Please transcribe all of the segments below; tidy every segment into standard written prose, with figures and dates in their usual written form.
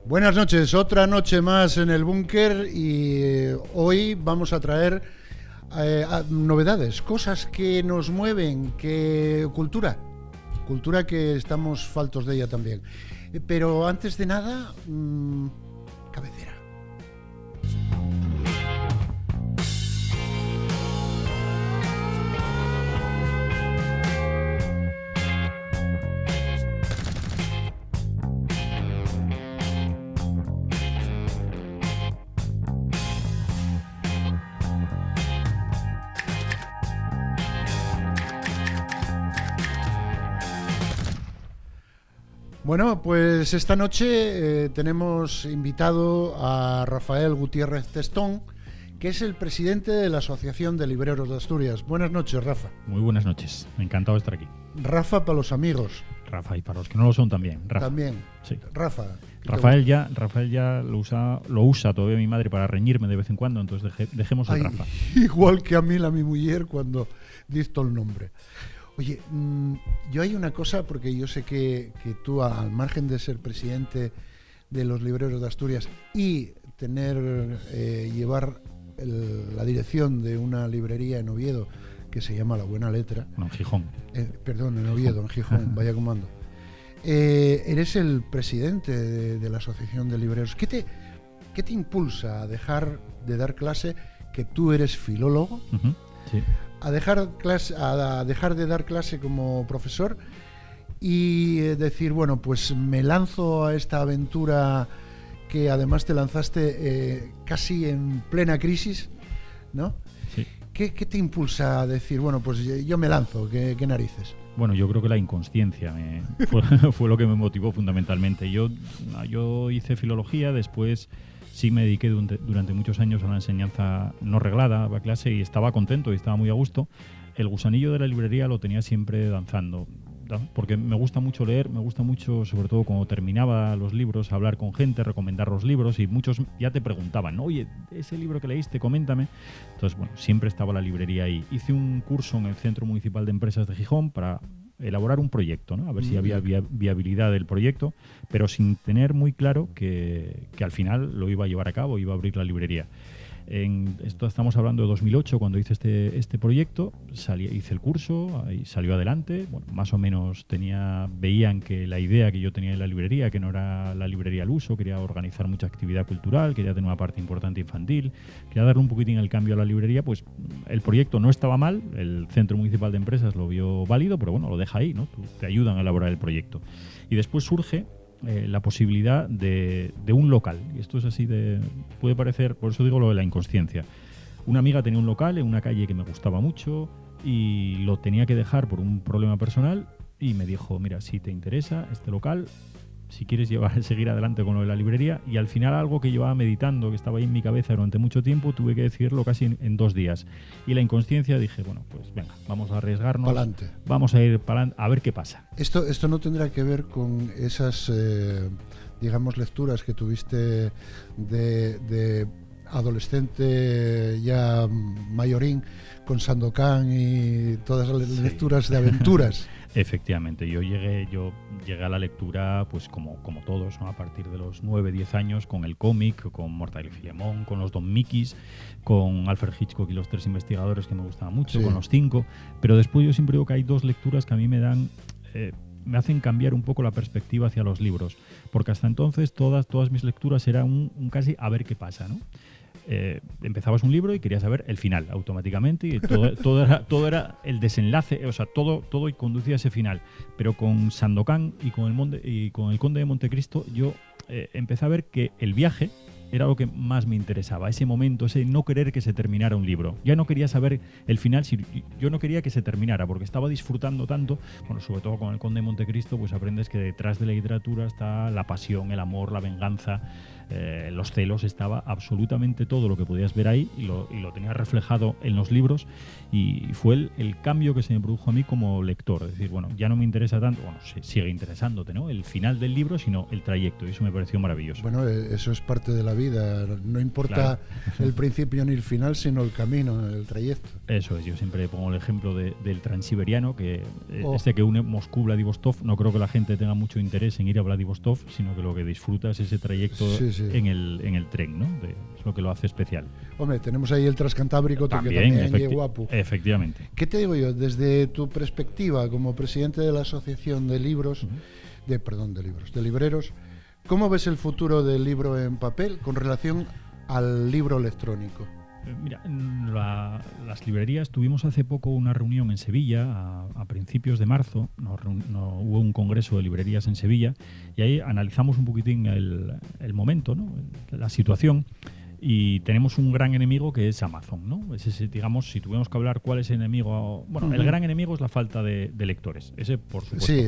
Buenas noches, otra noche más en el búnker y hoy vamos a traer novedades, cosas que nos mueven, cultura que estamos faltos de ella también. Pero antes de nada, cabecera. Bueno, pues esta noche tenemos invitado a Rafael Gutiérrez Testón, que es el presidente de la Asociación de Libreros de Asturias. Buenas noches, Rafa. Muy buenas noches, encantado de estar aquí. Rafa para los amigos. Rafa, y para los que no lo son también. Rafa. También. Sí. Rafa. Rafael ya lo usa todavía mi madre para reñirme de vez en cuando, entonces dejemos el Rafa. Igual que a mí mi mujer cuando dicto el nombre. Oye, yo hay una cosa, porque yo sé que tú, al margen de ser presidente de los libreros de Asturias y llevar la dirección de una librería en Oviedo que se llama La Buena Letra. No, en Gijón. Perdón, en Oviedo, en Gijón, vaya comando. Eres el presidente de la Asociación de Libreros. ¿Qué te impulsa a dejar de dar clase, que tú eres filólogo? Uh-huh. Sí. A dejar de dar clase como profesor y decir, bueno, pues me lanzo a esta aventura que además te lanzaste casi en plena crisis, ¿no? Sí. ¿Qué te impulsa a decir, bueno, pues yo me lanzo, qué narices? Bueno, yo creo que la inconsciencia fue lo que me motivó fundamentalmente. Yo hice filología, después sí me dediqué durante muchos años a la enseñanza no reglada, a la clase, y estaba contento y estaba muy a gusto. El gusanillo de la librería lo tenía siempre danzando, porque me gusta mucho leer, me gusta mucho, sobre todo cuando terminaba los libros, hablar con gente, recomendar los libros, y muchos ya te preguntaban, oye, ese libro que leíste, coméntame. Entonces, bueno, siempre estaba la librería ahí. Hice un curso en el Centro Municipal de Empresas de Gijón para elaborar un proyecto, ¿no? A ver si había viabilidad del proyecto, pero sin tener muy claro que al final lo iba a llevar a cabo, iba a abrir la librería. Esto estamos hablando de 2008, cuando hice este proyecto, hice el curso y salió adelante. Bueno, más o menos veían que la idea que yo tenía de la librería, que no era la librería al uso, quería organizar mucha actividad cultural, quería tener una parte importante infantil, quería darle un poquitín el cambio a la librería. Pues el proyecto no estaba mal, el Centro Municipal de Empresas lo vio válido, pero bueno, lo deja ahí, ¿no? Te ayudan a elaborar el proyecto. Y después surge la posibilidad de un local. Y esto es así puede parecer, por eso digo lo de la inconsciencia. Una amiga tenía un local en una calle que me gustaba mucho y lo tenía que dejar por un problema personal, y me dijo, mira, si te interesa este local, si quieres seguir adelante con lo de la librería. Y al final, algo que llevaba meditando, que estaba ahí en mi cabeza durante mucho tiempo, tuve que decidirlo casi en 2 días. Y la inconsciencia, dije, bueno, pues venga, vamos a arriesgarnos. Pa'lante. Vamos a ir para adelante, a ver qué pasa. Esto no tendrá que ver con esas, digamos, lecturas que tuviste de adolescente ya mayorín, con Sandokan y todas las lecturas de aventuras. Efectivamente, yo llegué a la lectura, pues como todos, ¿no? A partir de los 9-10 años, con el cómic, con Mortadelo y Filemón, con los Don Mickeys, con Alfred Hitchcock y los 3 investigadores, que me gustaban mucho, sí. Con los 5, pero después yo siempre digo que hay 2 lecturas que a mí me me hacen cambiar un poco la perspectiva hacia los libros, porque hasta entonces todas mis lecturas eran un casi a ver qué pasa, ¿no? Empezabas un libro y querías saber el final automáticamente, y todo era el desenlace, o sea, todo conducía a ese final. Pero con Sandokan y con el Conde de Montecristo yo empecé a ver que el viaje era lo que más me interesaba, ese momento, ese no querer que se terminara un libro. Ya no quería saber el final, yo no quería que se terminara, porque estaba disfrutando tanto. Bueno, sobre todo con el Conde de Montecristo, pues aprendes que detrás de la literatura está la pasión, el amor, la venganza, Los celos, estaba absolutamente todo lo que podías ver ahí y lo tenías reflejado en los libros, y fue el cambio que se me produjo a mí como lector. Es decir, bueno, ya no me interesa tanto, bueno, sigue interesándote, ¿no?, el final del libro, sino el trayecto, y eso me pareció maravilloso. Bueno, eso es parte de la vida, no importa Claro. el principio ni el final, sino el camino, el trayecto. Eso es, yo siempre pongo el ejemplo del Transiberiano, que Oh. que une Moscú-Vladivostok. No creo que la gente tenga mucho interés en ir a Vladivostok, sino que lo que disfruta es ese trayecto Sí, sí. en el tren, ¿no? Es lo que lo hace especial. Hombre, tenemos ahí el Transcantábrico, que También, también es guapo. efectivamente. ¿Qué te digo yo? Desde tu perspectiva como presidente de la Asociación de Libros, de libreros, ¿cómo ves el futuro del libro en papel con relación al libro electrónico? Mira, las librerías, tuvimos hace poco una reunión en Sevilla, a principios de marzo, hubo un congreso de librerías en Sevilla, y ahí analizamos un poquitín el momento, ¿no?, la situación. Y tenemos un gran enemigo que es Amazon, ¿no? Ese, digamos, si tuviéramos que hablar cuál es el enemigo... Bueno, el gran enemigo es la falta de lectores. Ese, por supuesto. Sí,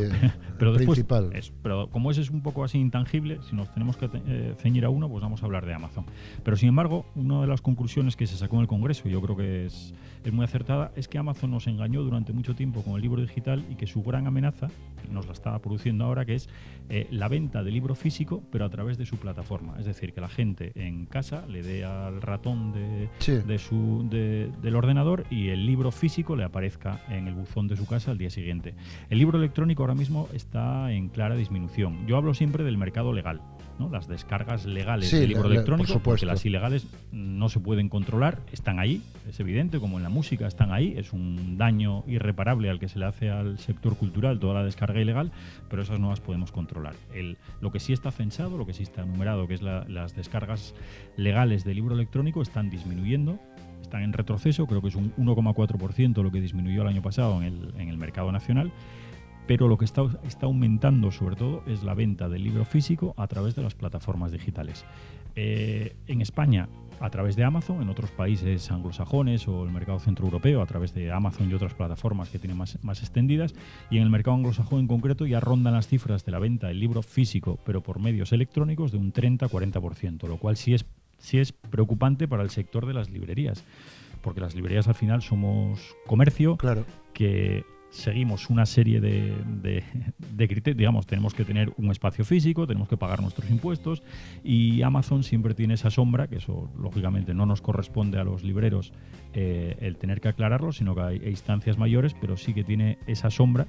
pero después, principal. pero como ese es un poco así intangible, si nos tenemos que ceñir a uno, pues vamos a hablar de Amazon. Pero, sin embargo, una de las conclusiones que se sacó en el Congreso, y yo creo que es muy acertada, es que Amazon nos engañó durante mucho tiempo con el libro digital, y que su gran amenaza, nos la está produciendo ahora, que es la venta de libro físico, pero a través de su plataforma. Es decir, que la gente en casa le dé al ratón del ordenador y el libro físico le aparezca en el buzón de su casa al día siguiente. El libro electrónico ahora mismo está en clara disminución. Yo hablo siempre del mercado legal, ¿no? Las descargas legales del libro electrónico, porque las ilegales no se pueden controlar, están ahí, es evidente, como en la música están ahí, es un daño irreparable al que se le hace al sector cultural toda la descarga ilegal, pero esas no las podemos controlar. Lo que sí está censado, lo que sí está numerado, que es las descargas legales del libro electrónico, están disminuyendo, están en retroceso, creo que es un 1,4% lo que disminuyó el año pasado en el mercado nacional. Pero lo que está aumentando sobre todo es la venta del libro físico a través de las plataformas digitales. En España, a través de Amazon, en otros países anglosajones o el mercado centroeuropeo, a través de Amazon y otras plataformas que tienen más extendidas, y en el mercado anglosajón en concreto ya rondan las cifras de la venta del libro físico, pero por medios electrónicos, de un 30-40%, lo cual sí es preocupante para el sector de las librerías, porque las librerías al final somos comercio, claro, que seguimos una serie de criterios. Digamos, tenemos que tener un espacio físico, tenemos que pagar nuestros impuestos, y Amazon siempre tiene esa sombra, que eso lógicamente no nos corresponde a los libreros el tener que aclararlo, sino que hay instancias mayores, pero sí que tiene esa sombra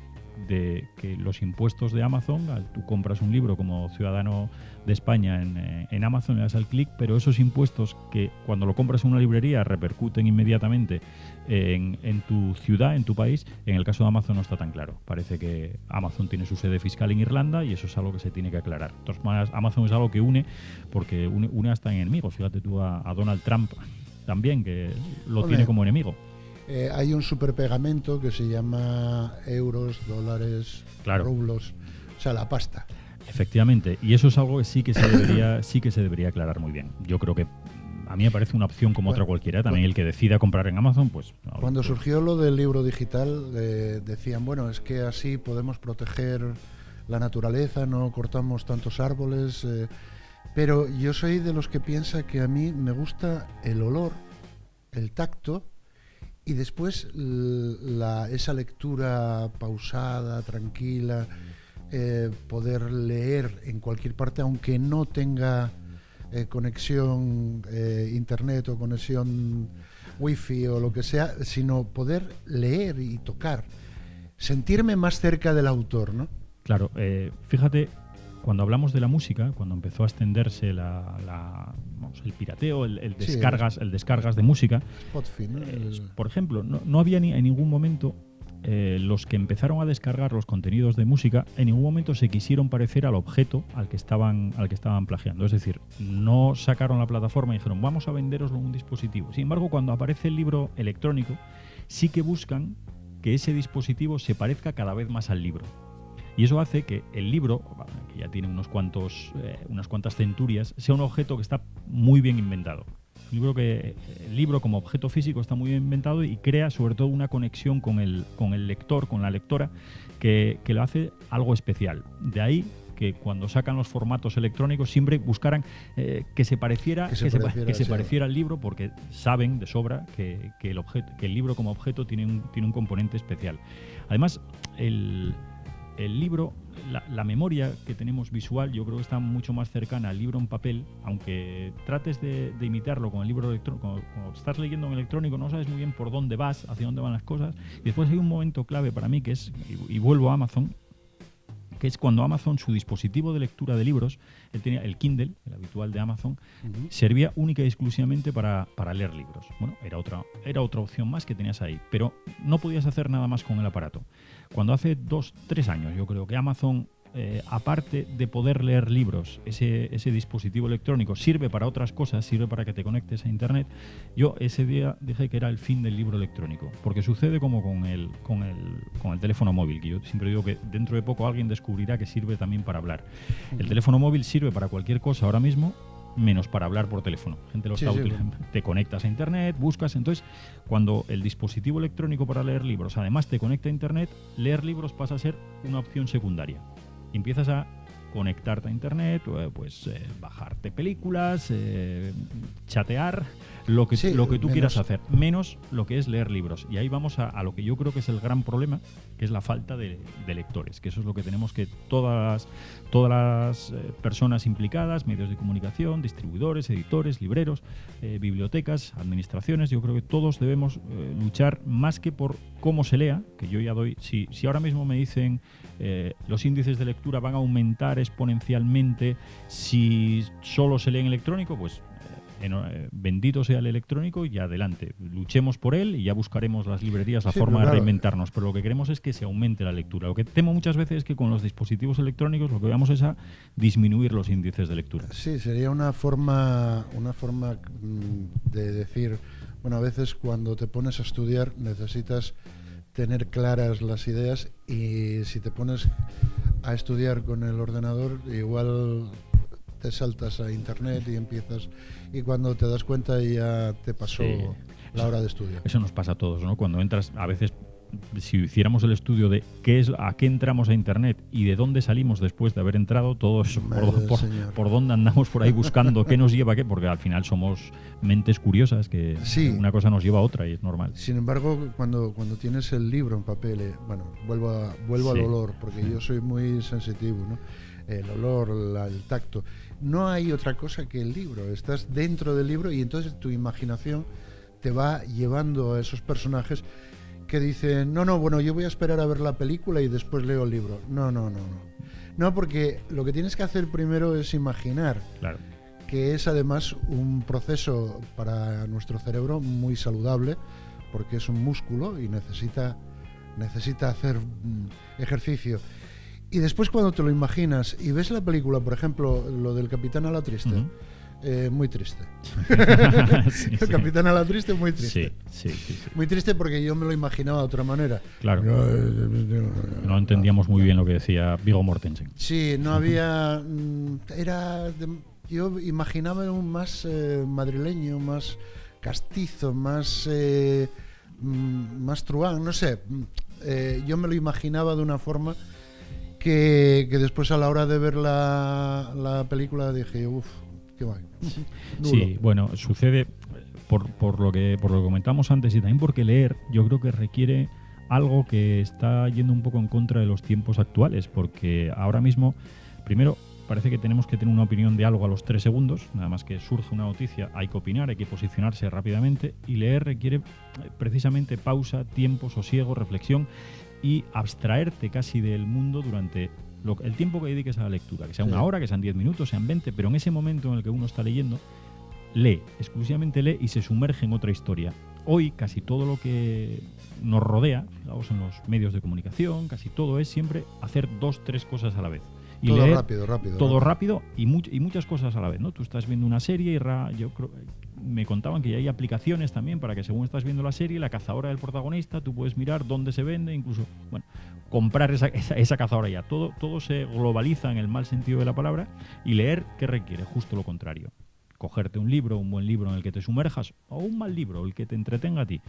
de que los impuestos de Amazon, tú compras un libro como ciudadano de España en Amazon, le das al clic, pero esos impuestos que cuando lo compras en una librería repercuten inmediatamente en tu ciudad, en tu país, en el caso de Amazon no está tan claro. Parece que Amazon tiene su sede fiscal en Irlanda y eso es algo que se tiene que aclarar. De todas maneras, Amazon es algo que porque une hasta enemigos. Fíjate tú a Donald Trump también, que lo tiene como enemigo. Hay un superpegamento que se llama euros, dólares, rublos, o sea, la pasta. Efectivamente, y eso es algo que sí que se debería aclarar muy bien. Yo creo que a mí me parece una opción como otra cualquiera. También el que decida comprar en Amazon, pues... Cuando surgió lo del libro digital, decían, bueno, es que así podemos proteger la naturaleza, no cortamos tantos árboles, pero yo soy de los que piensa que a mí me gusta el olor, el tacto, y después esa lectura pausada, tranquila, poder leer en cualquier parte, aunque no tenga conexión internet o conexión wifi o lo que sea, sino poder leer y tocar, sentirme más cerca del autor, ¿no? Claro, fíjate, cuando hablamos de la música, cuando empezó a extenderse el pirateo, el descargas de música, Spotify, ¿no? Por ejemplo, no había en ningún momento los que empezaron a descargar los contenidos de música, en ningún momento se quisieron parecer al objeto al que estaban plagiando. Es decir, no sacaron la plataforma y dijeron, vamos a venderoslo en un dispositivo. Sin embargo, cuando aparece el libro electrónico, sí que buscan que ese dispositivo se parezca cada vez más al libro. Y eso hace que el libro, que ya tiene unas cuantas centurias, sea un objeto que está muy bien inventado. El libro como objeto físico está muy bien inventado y crea sobre todo una conexión con el lector, con la lectora, que lo hace algo especial. De ahí que cuando sacan los formatos electrónicos siempre buscaran que se pareciera al libro, porque saben de sobra que el libro como objeto tiene un componente especial. Además, el libro, la memoria que tenemos visual, yo creo que está mucho más cercana al libro en papel, aunque trates de imitarlo con el libro electrónico. Cuando estás leyendo en electrónico no sabes muy bien por dónde vas, hacia dónde van las cosas. Y después hay un momento clave para mí que es, y vuelvo a Amazon, que es cuando Amazon, su dispositivo de lectura de libros, él tenía el Kindle, el habitual de Amazon, servía única y exclusivamente para leer libros. Bueno, era otra opción más que tenías ahí, pero no podías hacer nada más con el aparato. Cuando hace 2-3 años, yo creo que Amazon, aparte de poder leer libros, ese dispositivo electrónico sirve para otras cosas, sirve para que te conectes a internet. Yo ese día dije que era el fin del libro electrónico, porque sucede como con el teléfono móvil, que yo siempre digo que dentro de poco alguien descubrirá que sirve también para hablar. El teléfono móvil sirve para cualquier cosa ahora mismo, menos para hablar por teléfono. Gente lo está utilizando. Te conectas a internet, buscas. Entonces, cuando el dispositivo electrónico para leer libros además te conecta a internet, leer libros pasa a ser una opción secundaria. Empiezas a conectarte a internet, bajarte películas, chatear, lo que tú quieras hacer, menos lo que es leer libros. Y ahí vamos a lo que yo creo que es el gran problema, que es la falta de lectores, que eso es lo que tenemos que todas las personas implicadas, medios de comunicación, distribuidores, editores, libreros, bibliotecas, administraciones, yo creo que todos debemos luchar más que por cómo se lea, que yo ya doy, si ahora mismo me dicen los índices de lectura van a aumentar exponencialmente si solo se lee en electrónico, pues bendito sea el electrónico y adelante, luchemos por él y ya buscaremos las librerías la forma de reinventarnos, pero lo que queremos es que se aumente la lectura. Lo que temo muchas veces es que con los dispositivos electrónicos lo que vamos es a disminuir los índices de lectura. Sí, sería una forma de decir, bueno, a veces cuando te pones a estudiar necesitas tener claras las ideas, y si te pones a estudiar con el ordenador igual te saltas a internet y empiezas, y cuando te das cuenta ya te pasó la hora de estudio. Eso nos pasa a todos, ¿no? Cuando entras, a veces, si hiciéramos el estudio de a qué entramos a internet y de dónde salimos después de haber entrado, todos por dónde andamos por ahí buscando qué nos lleva a qué, porque al final somos mentes curiosas, que una cosa nos lleva a otra y es normal. Sin embargo, cuando tienes el libro en papel, vuelvo al olor, porque yo soy muy sensitivo, ¿no? El olor, el tacto. No hay otra cosa que el libro. Estás dentro del libro y entonces tu imaginación te va llevando a esos personajes que dicen, bueno, yo voy a esperar a ver la película y después leo el libro. No, porque lo que tienes que hacer primero es imaginar, que es además un proceso para nuestro cerebro muy saludable, porque es un músculo y necesita hacer ejercicio. Y después cuando te lo imaginas y ves la película, por ejemplo, lo del Capitán a la Triste, muy triste. El Capitán a la Triste, muy triste. Sí. Muy triste porque yo me lo imaginaba de otra manera. Claro. No entendíamos muy bien lo que decía Viggo Mortensen. Sí, no había... yo imaginaba un más madrileño, más castizo, más truán, no sé. Yo me lo imaginaba de una forma que después a la hora de ver la película dije, qué mal. Sí, bueno, sucede por lo que comentamos antes, y también porque leer yo creo que requiere algo que está yendo un poco en contra de los tiempos actuales, porque ahora mismo, primero, parece que tenemos que tener una opinión de algo a los 3 segundos, nada más que surge una noticia, hay que opinar, hay que posicionarse rápidamente, y leer requiere precisamente pausa, tiempo, sosiego, reflexión y abstraerte casi del mundo durante el tiempo que dediques a la lectura, que sea una hora, que sean 10 minutos, sean 20, pero en ese momento en el que uno está leyendo, lee, exclusivamente lee y se sumerge en otra historia. Hoy casi todo lo que nos rodea, fijaos en los medios de comunicación, casi todo es siempre hacer 2-3 cosas a la vez. Y todo leer, rápido y muchas cosas a la vez, ¿no? Tú estás viendo una serie y yo creo, me contaban que ya hay aplicaciones también para que según estás viendo la serie, la cazadora del protagonista, tú puedes mirar dónde se vende, incluso, comprar esa cazadora ya. Todo se globaliza en el mal sentido de la palabra, y leer, ¿qué requiere? Justo lo contrario. cogerte un libro, un buen libro en el que te sumerjas, o un mal libro, el que te entretenga a ti.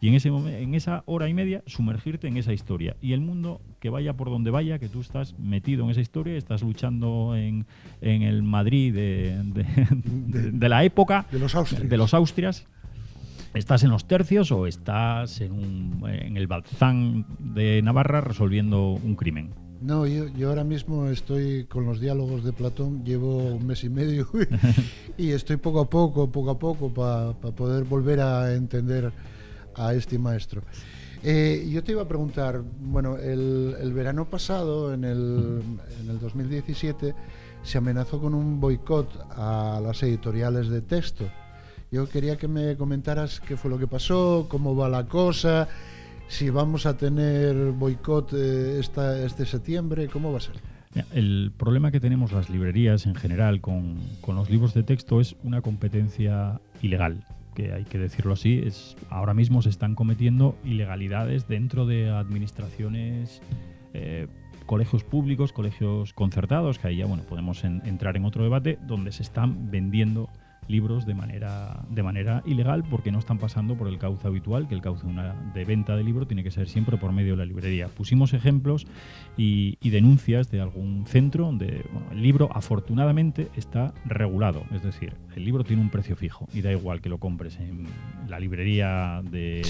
Y en esa hora y media sumergirte en esa historia. Y el mundo, que vaya por donde vaya, que tú estás metido en esa historia, estás luchando en el Madrid de la época, de los Austrias. Estás en los tercios o estás en el Balzán de Navarra resolviendo un crimen. No, yo ahora mismo estoy con los diálogos de Platón, llevo un mes y medio y estoy poco a poco para poder volver a entender a este maestro. Yo te iba a preguntar, bueno, el verano pasado, en el 2017, se amenazó con un boicot a las editoriales de texto. Yo quería que me comentaras qué fue lo que pasó, cómo va la cosa, si vamos a tener boicot este septiembre, ¿cómo va a ser? El problema que tenemos las librerías en general con los libros de texto es una competencia ilegal, que hay que decirlo así. Ahora mismo se están cometiendo ilegalidades dentro de administraciones, colegios públicos, colegios concertados, que ahí ya podemos entrar en otro debate, donde se están vendiendo libros de manera ilegal porque no están pasando por el cauce habitual, que el cauce de venta de libro tiene que ser siempre por medio de la librería. Pusimos ejemplos y denuncias de algún centro donde el libro afortunadamente está regulado, es decir, el libro tiene un precio fijo y da igual que lo compres en la librería de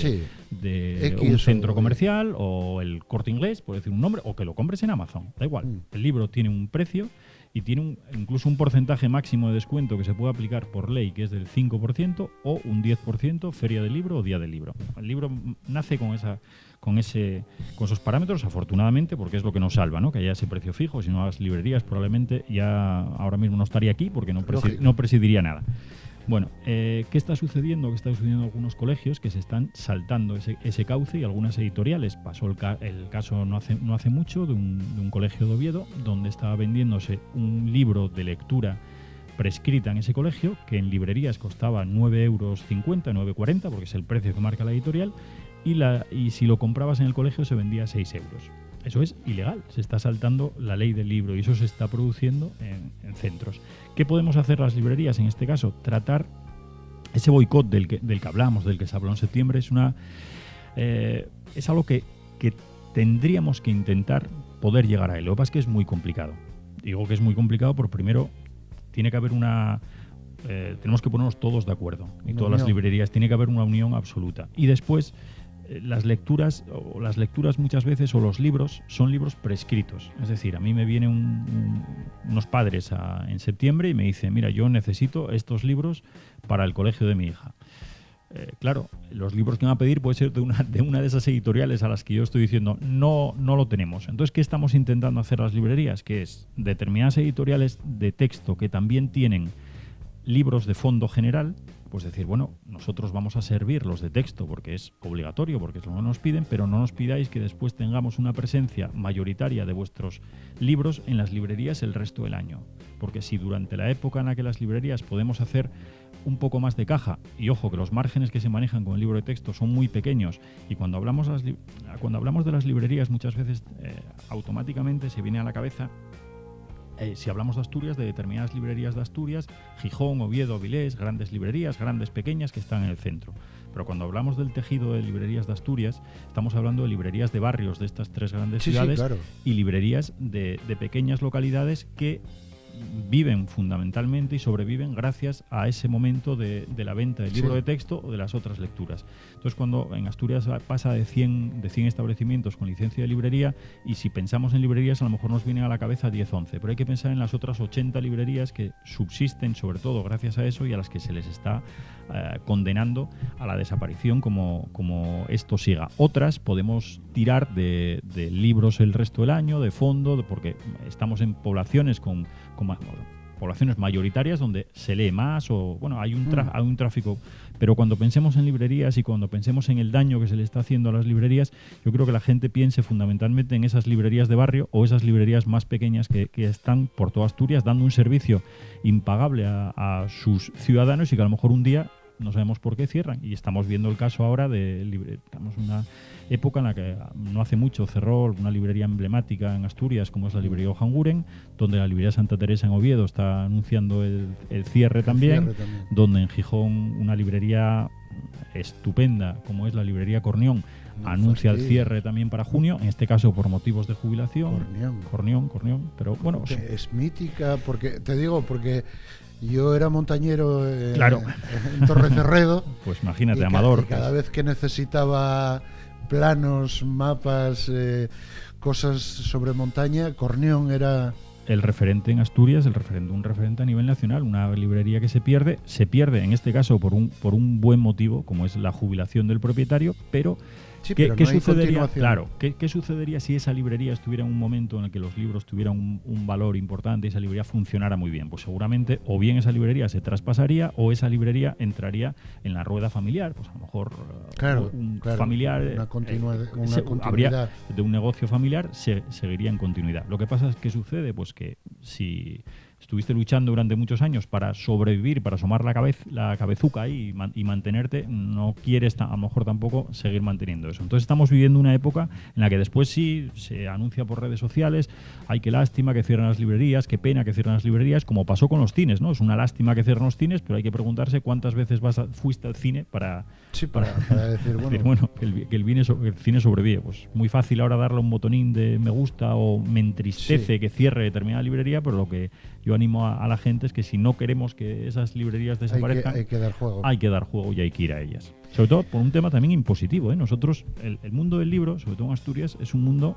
un centro comercial o el Corte Inglés, por decir un nombre, o que lo compres en Amazon, da igual. El libro tiene un precio y tiene incluso un porcentaje máximo de descuento que se puede aplicar por ley, que es del 5% o un 10% feria del libro o día del libro. El libro nace con esos parámetros, afortunadamente, porque es lo que nos salva, ¿no? Que haya ese precio fijo. Si no, las librerías probablemente ya ahora mismo no estaría aquí porque no presidiría nada. Bueno, ¿qué está sucediendo? ¿Qué está sucediendo en algunos colegios que se están saltando ese cauce y algunas editoriales? Pasó el caso no hace mucho de un colegio de Oviedo donde estaba vendiéndose un libro de lectura prescrita en ese colegio que en librerías costaba 9,50 €, 9,40 €, porque es el precio que marca la editorial, y si lo comprabas en el colegio se vendía a 6 €. Eso es ilegal, se está saltando la ley del libro y eso se está produciendo en centros. ¿Qué podemos hacer las librerías en este caso? Tratar ese boicot del que hablamos, del que se habló en septiembre, es algo que tendríamos que intentar poder llegar a él. Lo que pasa es que es muy complicado. Digo que es muy complicado porque primero tiene que haber tenemos que ponernos todos de acuerdo y todas las librerías, tiene que haber una unión absoluta. Y después las lecturas muchas veces, o los libros, son libros prescritos. Es decir, a mí me vienen unos padres en septiembre y me dicen, mira, yo necesito estos libros para el colegio de mi hija. Claro, los libros que van a pedir puede ser de una de esas editoriales a las que yo estoy diciendo no lo tenemos. Entonces, ¿qué estamos intentando hacer las librerías? Que es determinadas editoriales de texto que también tienen libros de fondo general, pues decir, bueno, nosotros vamos a servir los de texto porque es obligatorio, porque es lo que nos piden, pero no nos pidáis que después tengamos una presencia mayoritaria de vuestros libros en las librerías el resto del año. Porque si durante la época en la que las librerías podemos hacer un poco más de caja, y ojo que los márgenes que se manejan con el libro de texto son muy pequeños, y cuando hablamos de las librerías muchas veces automáticamente se viene a la cabeza, si hablamos de Asturias, de determinadas librerías de Asturias, Gijón, Oviedo, Avilés, grandes librerías, grandes, pequeñas, que están en el centro. Pero cuando hablamos del tejido de librerías de Asturias, estamos hablando de librerías de barrios de estas tres grandes ciudades, claro, y librerías de pequeñas localidades que viven fundamentalmente y sobreviven gracias a ese momento de la venta del libro de texto o de las otras lecturas. Entonces, cuando en Asturias pasa de 100 establecimientos con licencia de librería, y si pensamos en librerías a lo mejor nos vienen a la cabeza 10, 11, pero hay que pensar en las otras 80 librerías que subsisten sobre todo gracias a eso y a las que se les está condenando a la desaparición como esto siga. Otras podemos tirar de libros el resto del año, de fondo, porque estamos en poblaciones con poblaciones mayoritarias donde se lee más o hay un tráfico, pero cuando pensemos en librerías y cuando pensemos en el daño que se le está haciendo a las librerías, yo creo que la gente piense fundamentalmente en esas librerías de barrio o esas librerías más pequeñas que están por toda Asturias dando un servicio impagable a sus ciudadanos y que a lo mejor un día no sabemos por qué cierran. Y estamos viendo el caso ahora estamos en una época en la que no hace mucho cerró una librería emblemática en Asturias, como es la librería Ojanguren, donde la librería Santa Teresa en Oviedo está anunciando el cierre también, donde en Gijón una librería estupenda, como es la librería Cornión, anuncia el cierre también para junio, en este caso por motivos de jubilación. Cornión, pero bueno. Es mítica, porque yo era montañero en Torrecerredo. Pues imagínate, amador. Y cada vez que necesitaba planos, mapas, cosas sobre montaña, Cornión era el referente en Asturias, un referente a nivel nacional, una librería que se pierde en este caso por un buen motivo, como es la jubilación del propietario, pero sí, ¿qué no sucedería? Claro, ¿qué sucedería si esa librería estuviera en un momento en el que los libros tuvieran un valor importante y esa librería funcionara muy bien? Pues seguramente o bien esa librería se traspasaría o esa librería entraría en la rueda familiar, pues a lo mejor un familiar, una continuidad habría de un negocio familiar seguiría en continuidad. Lo que pasa es que sucede, pues que si estuviste luchando durante muchos años para sobrevivir, para asomar la cabezuca ahí y mantenerte, no quieres a lo mejor tampoco seguir manteniendo eso. Entonces estamos viviendo una época en la que después sí se anuncia por redes sociales, ay, qué lástima que cierran las librerías, qué pena que cierran las librerías, como pasó con los cines, ¿no? Es una lástima que cierran los cines, pero hay que preguntarse cuántas veces fuiste al cine para decir, que el cine sobrevive. Pues muy fácil ahora darle un botonín de me gusta o me entristece que cierre determinada librería, pero lo que yo animo a la gente es que si no queremos que esas librerías desaparezcan, hay que dar juego. Hay que dar juego y hay que ir a ellas. Sobre todo por un tema también impositivo, ¿eh? Nosotros, el mundo del libro, sobre todo en Asturias, es un mundo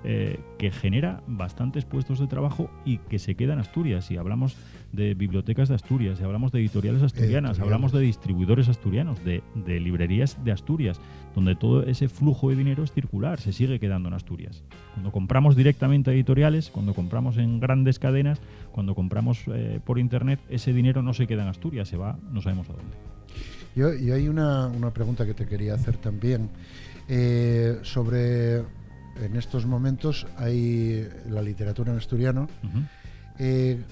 que genera bastantes puestos de trabajo y que se queda en Asturias. Si hablamos de bibliotecas de Asturias, si hablamos de editoriales asturianas, hablamos de distribuidores asturianos, de librerías de Asturias, donde todo ese flujo de dinero es circular, se sigue quedando en Asturias. Cuando compramos directamente a editoriales, cuando compramos en grandes cadenas, cuando compramos por internet, ese dinero no se queda en Asturias, se va no sabemos a dónde. Y hay una pregunta que te quería hacer también sobre... En estos momentos hay la literatura en asturiano.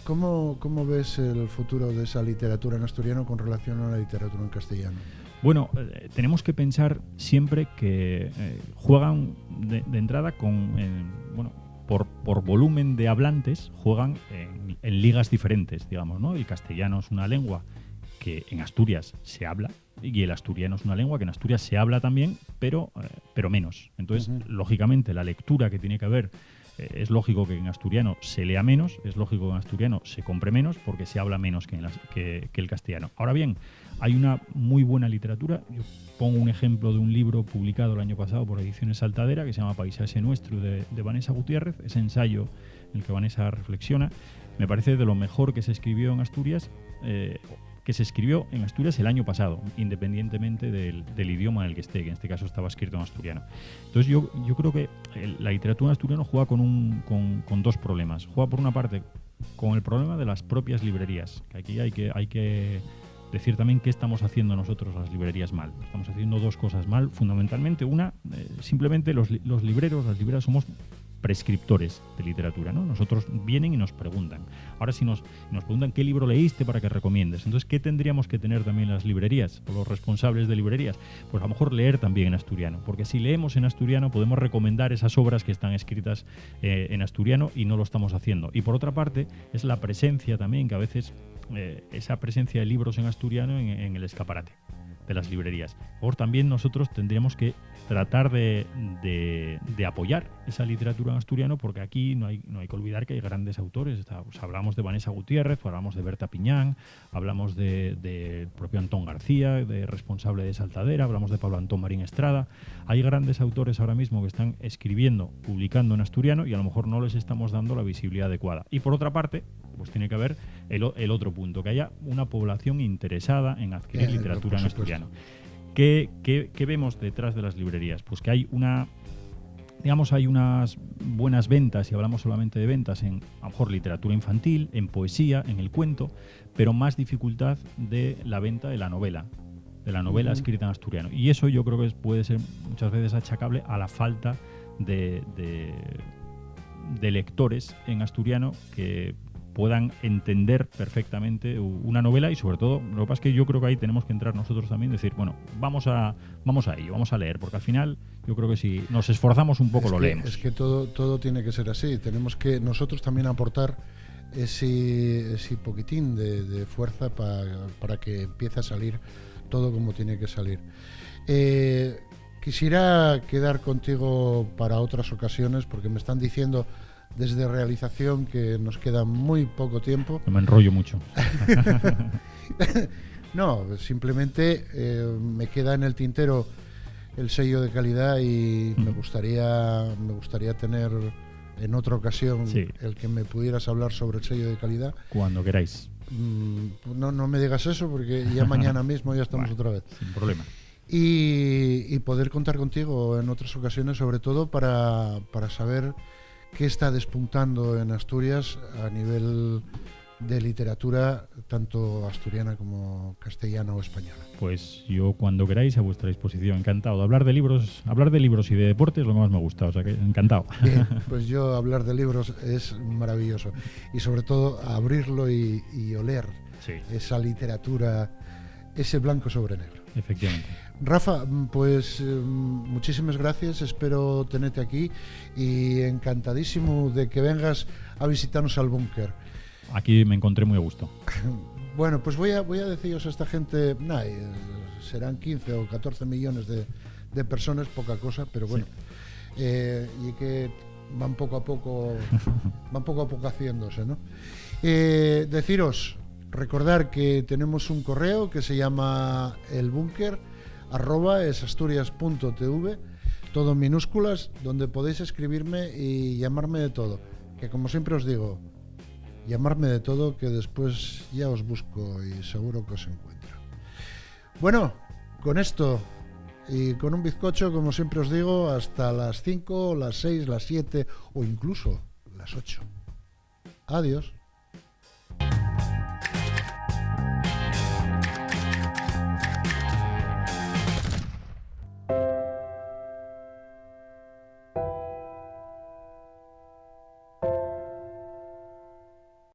¿Cómo ves el futuro de esa literatura en asturiano con relación a la literatura en castellano? Bueno, tenemos que pensar siempre que juegan de entrada por volumen de hablantes, juegan en ligas diferentes, digamos, ¿no? El castellano es una lengua que en Asturias se habla, y el asturiano es una lengua que en Asturias se habla también, pero menos. Entonces, lógicamente, la lectura que tiene que haber, es lógico que en asturiano se lea menos, es lógico que en asturiano se compre menos, porque se habla menos que el castellano. Ahora bien, hay una muy buena literatura. Yo pongo un ejemplo de un libro publicado el año pasado por Ediciones Saltadera, que se llama Paisaje Nuestro, de Vanessa Gutiérrez. Ese ensayo en el que Vanessa reflexiona, me parece de lo mejor que se escribió en Asturias, el año pasado, independientemente del idioma en el que esté, que en este caso estaba escrito en asturiano. Entonces yo creo que la literatura en asturiano juega con dos problemas. Juega por una parte con el problema de las propias librerías, que aquí hay que decir también qué estamos haciendo nosotros las librerías mal. Estamos haciendo dos cosas mal, fundamentalmente. Una, simplemente los libreros, las libreras somos prescriptores de literatura, ¿no? Nosotros vienen y nos preguntan. Ahora si nos preguntan qué libro leíste para que recomiendes. Entonces, ¿qué tendríamos que tener también las librerías o los responsables de librerías? Pues a lo mejor leer también en asturiano, porque si leemos en asturiano podemos recomendar esas obras que están escritas en asturiano y no lo estamos haciendo. Y por otra parte, es la presencia también, que a veces esa presencia de libros en asturiano en el escaparate de las librerías. Por también nosotros tendríamos que tratar de apoyar esa literatura en asturiano, porque aquí no hay que olvidar que hay grandes autores. Hablamos de Vanessa Gutiérrez, hablamos de Berta Piñán, hablamos de propio Antón García, de responsable de Saltadera, hablamos de Pablo Antón Marín Estrada. Hay grandes autores ahora mismo que están escribiendo, publicando en asturiano y a lo mejor no les estamos dando la visibilidad adecuada. Y por otra parte, pues tiene que haber el otro punto, que haya una población interesada en adquirir literatura en asturiano. ¿Qué vemos detrás de las librerías? Pues que hay hay unas buenas ventas, y hablamos solamente de ventas en, a lo mejor, literatura infantil, en poesía, en el cuento, pero más dificultad de la venta de la novela escrita en asturiano. Y eso yo creo que puede ser muchas veces achacable a la falta de lectores en asturiano que puedan entender perfectamente una novela y sobre todo, lo que pasa es que yo creo que ahí tenemos que entrar nosotros también, decir, bueno, vamos a ello, vamos a leer, porque al final yo creo que si nos esforzamos un poco lo leemos. Es que todo tiene que ser así, tenemos que nosotros también aportar ese poquitín de fuerza para que empiece a salir todo como tiene que salir. Quisiera quedar contigo para otras ocasiones porque me están diciendo desde realización que nos queda muy poco tiempo. No me enrollo mucho. No, simplemente me queda en el tintero el sello de calidad y me gustaría tener en otra ocasión el que me pudieras hablar sobre el sello de calidad. Cuando queráis. No me digas eso porque ya mañana mismo ya estamos otra vez. Sin problema. Y poder contar contigo en otras ocasiones, sobre todo para saber qué está despuntando en Asturias a nivel de literatura, tanto asturiana como castellana o española. Pues yo cuando queráis a vuestra disposición, encantado de hablar de libros y de deportes, lo que más me gusta, o sea que encantado. Bien, pues yo hablar de libros es maravilloso y sobre todo abrirlo y oler esa literatura, ese blanco sobre negro. Efectivamente. Rafa, pues muchísimas gracias, espero tenerte aquí y encantadísimo de que vengas a visitarnos al búnker. Aquí me encontré muy a gusto. Bueno, pues voy a deciros a esta gente, serán 15 o 14 millones de personas, poca cosa, pero bueno, y que van poco a poco haciéndose, ¿no? Deciros, recordar que tenemos un correo que se llama elbunker@esasturias.tv, todo en minúsculas, donde podéis escribirme y llamarme de todo, que como siempre os digo, llamarme de todo, que después ya os busco y seguro que os encuentro. Bueno, con esto y con un bizcocho, como siempre os digo, hasta las 5, las 6, las 7 o incluso las 8. Adiós.